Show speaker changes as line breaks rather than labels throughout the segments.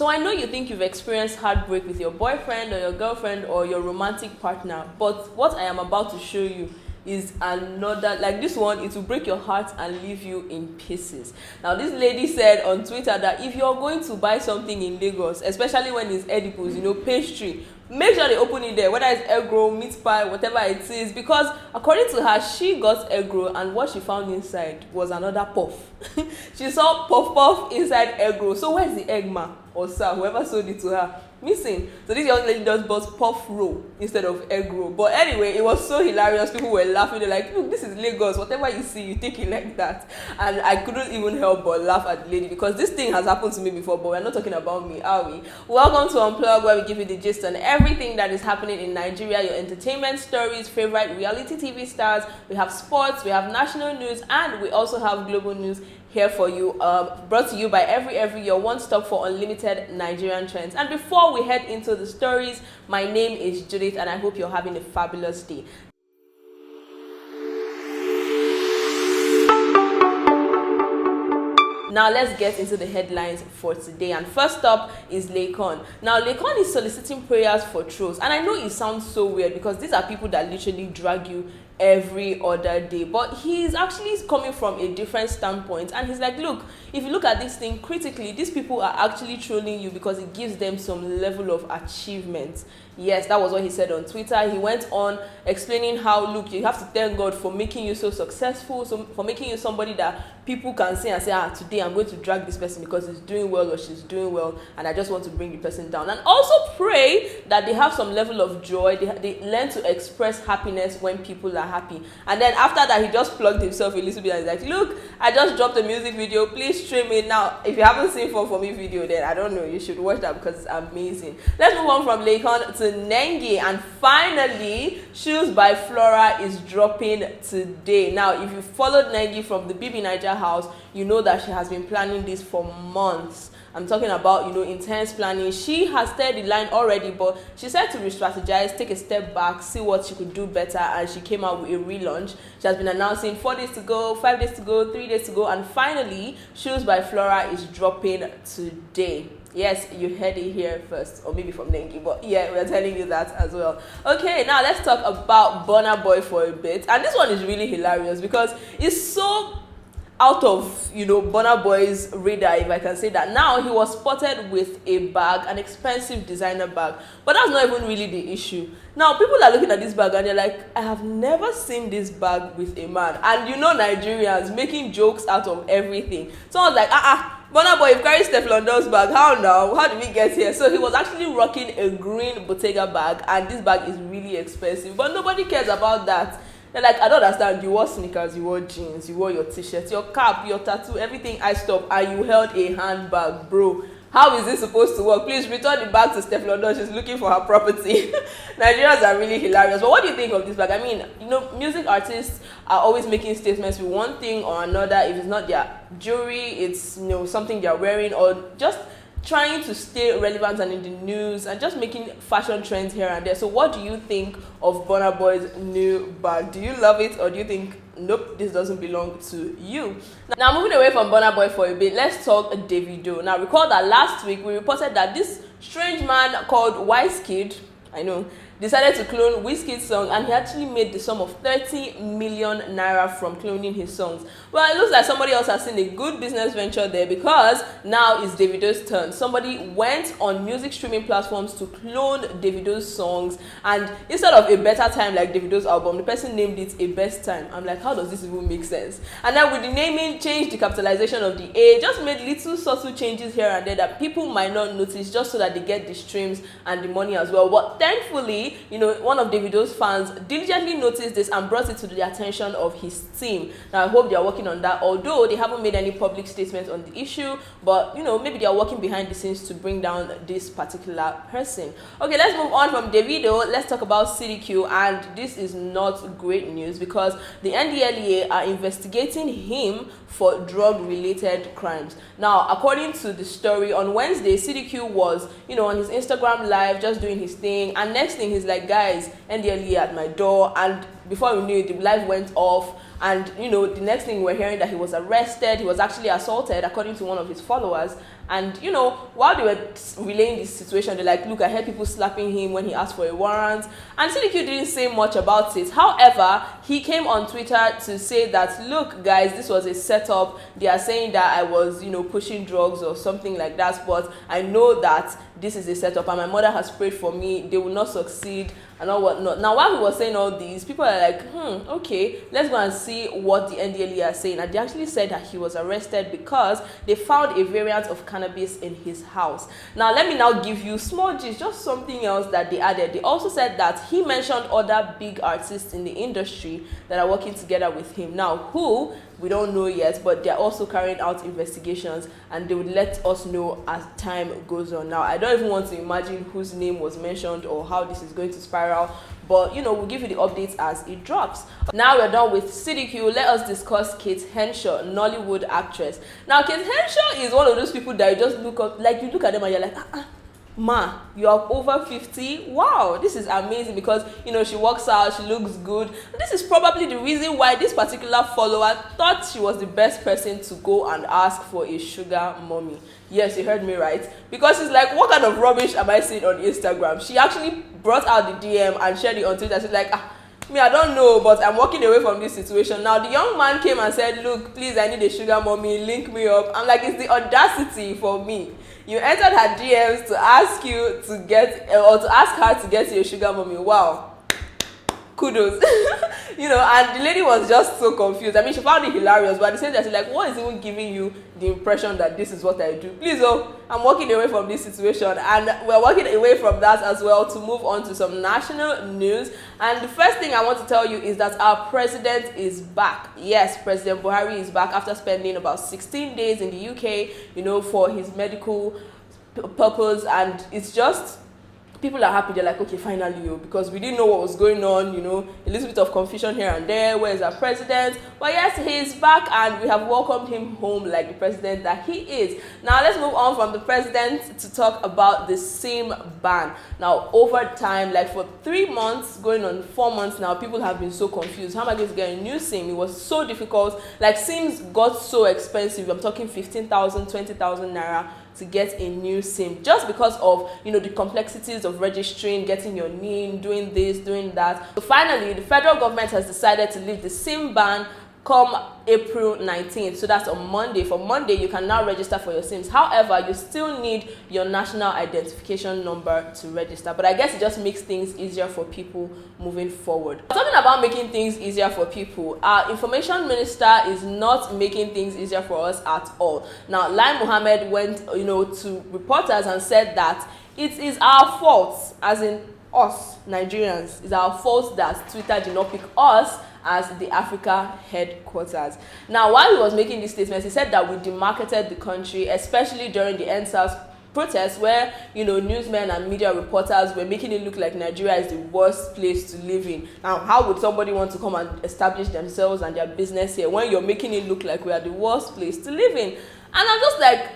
So I know you think you've experienced heartbreak with your boyfriend or your girlfriend or your romantic partner, but what I am about to show you is another, like this one, it will break your heart and leave you in pieces. Now this lady said on Twitter that if you're going to buy something in Lagos, especially when it's edibles, you know, pastry, make sure they open it there, whether it's egg roll, meat pie, whatever it is, because according to her, she got egg roll and what she found inside was another puff. She saw puff inside egg roll. So where's the egg ma or sir, whoever sold it to her, missing? So this young lady just bought puff roll instead of egg roll. But anyway, it was so hilarious. People were laughing. They're like, look, this is Lagos, whatever you see, you take it like that. And I couldn't even help but laugh at the lady, because this thing has happened to me before, but we're not talking about me, are we? Welcome to Unplug, where we give you the gist on everything that is happening in Nigeria, your entertainment stories, favorite reality TV stars. We have sports, we have national news, and we also have global news here for you, brought to you by Every, your one-stop for unlimited Nigerian trends. And before we head into the stories, my name is Judith, and I hope you're having a fabulous day. Now let's get into the headlines for today, and first up is Laycon. Now Laycon is soliciting prayers for trolls, and I know it sounds so weird because these are people that literally drag you every other day, but he's actually coming from a different standpoint, and he's like, look, if you look at this thing critically, these people are actually trolling you because it gives them some level of achievement. Yes, that was what he said on Twitter. He went on explaining how, look, you have to thank God for making you so successful, so for making you somebody that people can see and say, today I'm going to drag this person because he's doing well or she's doing well, and I just want to bring the person down. And also pray that they have some level of joy, they learn to express happiness when people are happy. And then after that, he just plugged himself a little bit and he's like, look, I just dropped a music video, please stream it now. If you haven't seen For Me video, then I don't know, you should watch that because it's amazing. Let's move on from Laycon to Nengi, and finally Shoes by Flora is dropping today. Now if you followed Nengi from the BB Niger house, you know that she has been planning this for months. I'm talking about, you know, intense planning. She has started the line already, but she said to re-strategize, take a step back, see what she could do better, and she came out with a relaunch. She has been announcing 4 days to go, 5 days to go, 3 days to go, and finally Shoes by Flora is dropping today. Yes, you heard it here first, or maybe from Nengi, but yeah, we're telling you that as well. Okay, now let's talk about Burna Boy for a bit, and this one is really hilarious because it's so out of, you know, Burna Boy's radar, if I can say that. Now he was spotted with a bag, an expensive designer bag, but that's not even really the issue. Now people are looking at this bag and they're like, I have never seen this bag with a man. And you know, Nigerians making jokes out of everything. So I was like, Burna Boy, you carry Steph London's bag, how now? How did we get here? So he was actually rocking a green Bottega bag, and this bag is really expensive, but nobody cares about that. They're like, I don't understand. You wore sneakers, you wore jeans, you wore your t-shirt, your cap, your tattoo, everything iced up, and you held a handbag, bro. How is this supposed to work? Please return the bag to Steph London. She's looking for her property. Nigerians are really hilarious. But what do you think of this bag? I mean, you know, music artists are always making statements with one thing or another. If it's not their jewelry, it's, you know, something they're wearing, or just trying to stay relevant and in the news and just making fashion trends here and there. So what do you think of Burna Boy's new bag? Do you love it, or do you think, nope, this doesn't belong to you? Now moving away from Burna Boy for a bit, let's talk Davido. Now recall that last week we reported that this strange man called Wise Kid, I know, decided to clone Wizkid's song, and he actually made the sum of 30 million naira from cloning his songs. Well, it looks like somebody else has seen a good business venture there, because now it's Davido's turn. Somebody went on music streaming platforms to clone Davido's songs, and instead of A Better Time like Davido's album, the person named it A Best Time. I'm like, how does this even make sense? And then with the naming, changed the capitalization of the A, just made little subtle changes here and there that people might not notice, just so that they get the streams and the money as well. But thankfully, you know, one of Davido's fans diligently noticed this and brought it to the attention of his team. Now I hope they are working on that, although they haven't made any public statements on the issue, but you know, maybe they are working behind the scenes to bring down this particular person. Okay, let's move on from Davido. Let's talk about CDQ, and this is not great news because the NDLEA are investigating him for drug-related crimes. Now, according to the story, on Wednesday, CDQ was, you know, on his Instagram live, just doing his thing, and next thing he's like, guys, NDLEA at my door, and before we knew it, the live went off, and you know, the next thing we're hearing that he was arrested, he was actually assaulted, according to one of his followers, And while they were relaying this situation, they're like, look, I heard people slapping him when he asked for a warrant, and CDQ didn't say much about it. However, he came on Twitter to say that, look guys, this was a setup. They are saying that I was pushing drugs or something like that, but I know that this is a setup, and my mother has prayed for me. They will not succeed and all whatnot. Now, while he was saying all these, people are like, okay, let's go and see what the NDLEA are saying. And they actually said that he was arrested because they found a variant of cannabis in his house. Now, let me now give you small gist, just something else that they added. They also said that he mentioned other big artists in the industry that are working together with him. Now, who? We don't know yet, but they're also carrying out investigations, and they would let us know as time goes on. Now, I don't even want to imagine whose name was mentioned or how this is going to spiral, but we'll give you the updates as it drops. Now we're done with CDQ. Let us discuss Kate Henshaw, Nollywood actress. Now, Kate Henshaw is one of those people that you just look up, like you look at them and you're like, ma, you are over 50. Wow, this is amazing, because she works out, she looks good. This is probably the reason why this particular follower thought she was the best person to go and ask for a sugar mommy. Yes, you heard me right, because she's like, what kind of rubbish am I seeing on Instagram? She actually brought out the DM and shared it on Twitter. She's like, me, I don't know, but I'm walking away from this situation. Now, the young man came and said, look, please, I need a sugar mommy, link me up. I'm like, it's the audacity for me. You entered her DMs to ask you to get, or to ask her to get you a sugar mommy. Wow. Kudos. And the lady was just so confused. I mean, she found it hilarious, but at the same time, she's like, what is even giving you the impression that this is what I do? Please, I'm walking away from this situation, and we're walking away from that as well to move on to some national news. And the first thing I want to tell you is that our president is back. Yes, President Buhari is back after spending about 16 days in the UK, for his medical purpose, and it's just, people are happy. They're like, okay, finally, because we didn't know what was going on, a little bit of confusion here and there. Where's our president? But yes, he's back, and we have welcomed him home like the president that he is. Now, let's move on from the president to talk about the SIM ban. Now, over time, like for 3 months, going on 4 months now, people have been so confused. How am I going to get a new SIM? It was so difficult. Like, SIMs got so expensive. I'm talking 15,000, 20,000 naira to get a new SIM, just because of the complexities of registering, getting your NIN, doing this, doing that. So finally, the federal government has decided to lift the SIM ban come April 19th. So that's on Monday. For Monday, you can now register for your SIMs. However, you still need your national identification number to register. But I guess it just makes things easier for people moving forward. Talking about making things easier for people, our information minister is not making things easier for us at all. Now, Lai Mohammed went, to reporters and said that it is our fault, as in us, Nigerians, it's our fault that Twitter did not pick us as the Africa headquarters. Now, while he was making these statements, he said that we demarketed the country, especially during the NSAS protests, where newsmen and media reporters were making it look like Nigeria is the worst place to live in. Now, how would somebody want to come and establish themselves and their business here when you're making it look like we are the worst place to live in? And I'm just like,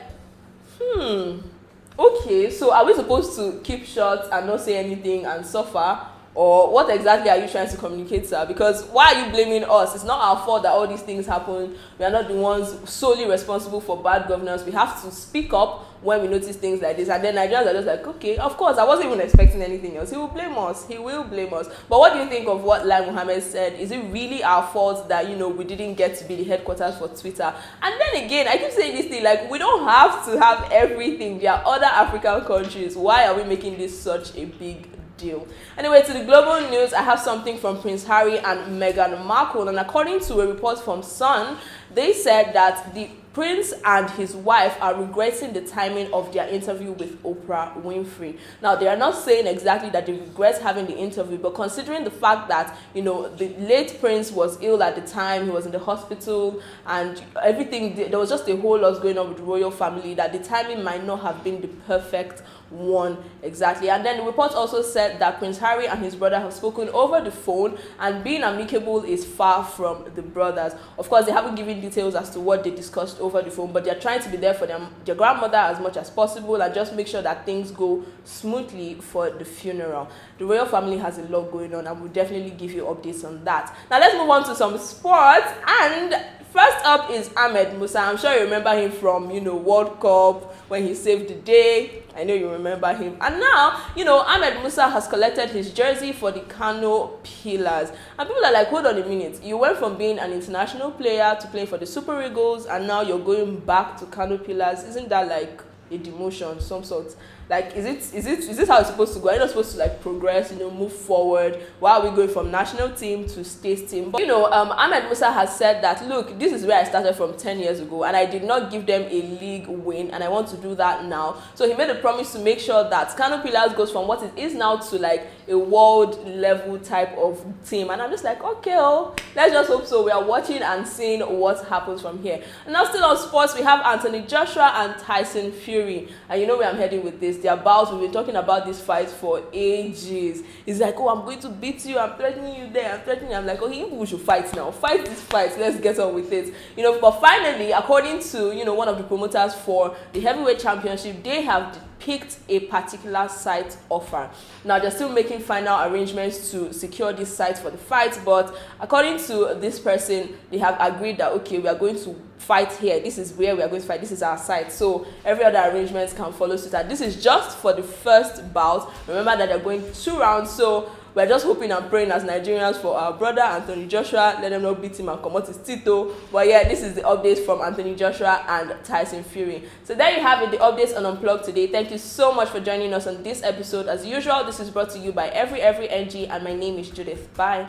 okay, so are we supposed to keep short and not say anything and suffer? Or what exactly are you trying to communicate, sir? Because why are you blaming us? It's not our fault that all these things happen. We are not the ones solely responsible for bad governance. We have to speak up when we notice things like this. And then Nigerians are just like, okay, of course, I wasn't even expecting anything else. He will blame us. He will blame us. But what do you think of what Lai Mohammed said? Is it really our fault that, we didn't get to be the headquarters for Twitter? And then again, I keep saying this thing, like, we don't have to have everything. There are other African countries. Why are we making this such a big deal? Anyway, to the global news, I have something from Prince Harry and Meghan Markle, and according to a report from Sun, they said that the Prince and his wife are regretting the timing of their interview with Oprah Winfrey. Now, they are not saying exactly that they regret having the interview, but considering the fact that, the late Prince was ill at the time, he was in the hospital, and everything, there was just a whole lot going on with the royal family, that the timing might not have been the perfect one exactly. And then the report also said that Prince Harry and his brother have spoken over the phone, and being amicable is far from the brothers. Of course, they haven't given details as to what they discussed over the phone, but they're trying to be there for their grandmother as much as possible and just make sure that things go smoothly for the funeral. The royal family has a lot going on, and we'll definitely give you updates on that. Now, let's move on to some sports. And First up is Ahmed Musa. I'm sure you remember him from, World Cup when he saved the day. I know you remember him. And now, Ahmed Musa has collected his jersey for the Kano Pillars. And people are like, hold on a minute. You went from being an international player to playing for the Super Eagles, and now you're going back to Kano Pillars. Isn't that like a demotion, some sort? Like, is this how it's supposed to go? Are you not supposed to like progress, move forward? Why are we going from national team to state team? But Ahmed Musa has said that, look, this is where I started from 10 years ago, and I did not give them a league win, and I want to do that now. So he made a promise to make sure that Kano Pillars goes from what it is now to like a world level type of team. And I'm just like, okay, let's just hope so. We are watching and seeing what happens from here. And now, still on sports, we have Anthony Joshua and Tyson Fury, and you know where I'm heading with this. We've been talking about this fight for ages. It's like, oh, I'm going to beat you, I'm threatening you there, I'm threatening you. I'm like, okay, we should fight now. Fight this fight, let's get on with it. But finally, according to, one of the promoters for the heavyweight championship, they have picked a particular site offer. Now, they're still making final arrangements to secure this site for the fight, but according to this person, they have agreed that, okay, we are going to fight here. This is where we are going to fight. This is our site. So every other arrangements can follow suit. And this is just for the first bout. Remember that they're going 2 rounds. So we're just hoping and praying as Nigerians for our brother Anthony Joshua. Let them not beat him and come out his Tito. But yeah, this is the updates from Anthony Joshua and Tyson Fury. So there you have it, the updates on Unplug today. Thank you so much for joining us on this episode. As usual, this is brought to you by Every NG, and my name is Judith. Bye.